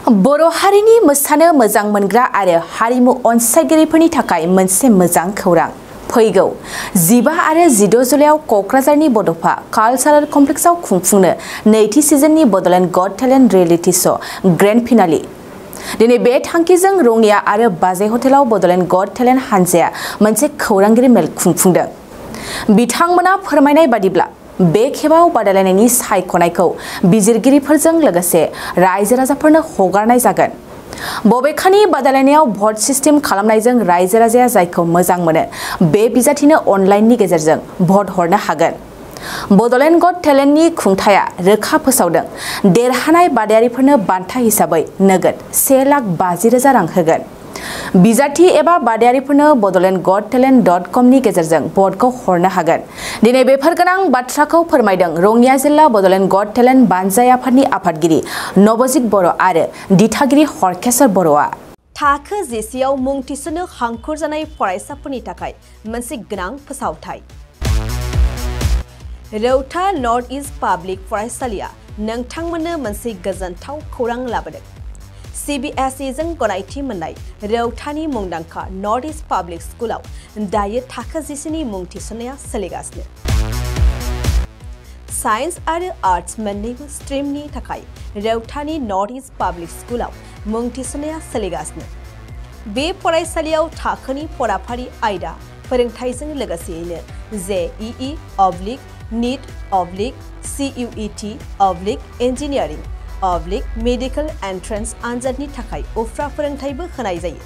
बर' हारिनि मोसानो मोजां मोनग्रा आरो हारिमु अनसायगिरिफोरनि थाखाय मोनसे मोजां खौरां। फैगौ 15 आरो 16 जुलाइयाव क'क्राझारनि बड'फा कालचारेल कमप्लेक्सआव खुंफुंनो नैथि सिजननि बड'लेण्ड गट टेलेन्ट रियेलिटी श' ग्रेन्ड फिनाले। दिनै बे थांखिजों रङिया आरो बाजै हटेलाव बड'लेण्ड गट टेलेन्ट हानजाया मोनसे खौरांगिरि मेल खुंफुंदों। बिथांमोना फोरमायनाय बादिब्ला बे खेबाव बादायलायनायनि सायख'नायखौ बिजिरगिरिफोरजों लोगोसे रायजो राजाफोरनो हगारनाय जागोन। बबेखानि बादायलायनायाव भट सिस्टेम खालामनायजों रायजो राजाया जायखौ मोजां मोनो बे बिजाथिनो अनलाइननि गेजेरजों भट हरनो हागोन। बड'लेण्ड गट टेलेन्टनि खुंथाया रोखा फोसावदों देरहानाय बादायारिफोरनो बान्था हिसाबै नोगोद 1,50,000 रां होगोन। बिजाथि एबा बादायारिफोरनो BODOLANDGOTTALENT.com नि गेजेरजों भटखौ हरनो हागोन। दिनै बेफोर गोनां बाथ्राखौ फोरमायदों रङिया जिल्ला बड'लेण्ड गट टेलेन्ट बानजाय आफादनि आफादगिरि नबजित बर' आरो दिथागिरि हरकेश्वर बर'आ। थाखो जिसेआव मुं थिसननो हांखुर जानाय फरायसाफोरनि थाखाय मोनसे गोनां फोसावथाय। रौता नर्थ इस्ट पाब्लिक फरायसालिया नोंथांमोननो मोनसे गोजोनथाव खौरां लाबोदों। CBSE जों गनायथि मोननाय रौतानि मुंदांखा नर्थ इस्ट पाब्लिक स्कुलाव दायो थाखो जिसेनि मुं थिसननाया सोलिगासिनो। साइन्स आरो आर्ट्स मोन्नैबो स्ट्रिमनि थाखाय रौतानि नर्थ इस्ट पाब्लिक स्कुलाव मुं थिसननाया सोलिगासिनो। बे फरायसालियाव थाखोनि फराफारि आयदा फोरोंथायजों लोगोसेयैनो JEE NEET CUET engineering medical entrance आनजादनि थाखाय उफ्रा फोरोंथायबो होनाय जायो।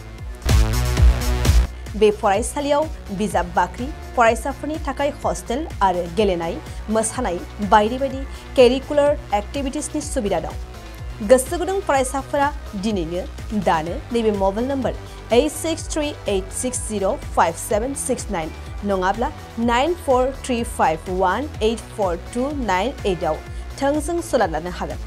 बे फरायसालियाव बिजाब बाख्रि, फरायसाफोरनि थाखाय हस्टेल आरो गेलेनाय, मोसानाय बायदि बायदि केरिकुलार एक्टिभिटिसनि सुबिदा दं। गोसो गुदुं फरायसाफोरा दिनैनो दानो नैबे मबाइल नम्बर 8638605769 नङाब्ला 9435184298 आव थोंजों सोलाद लानो हागोन।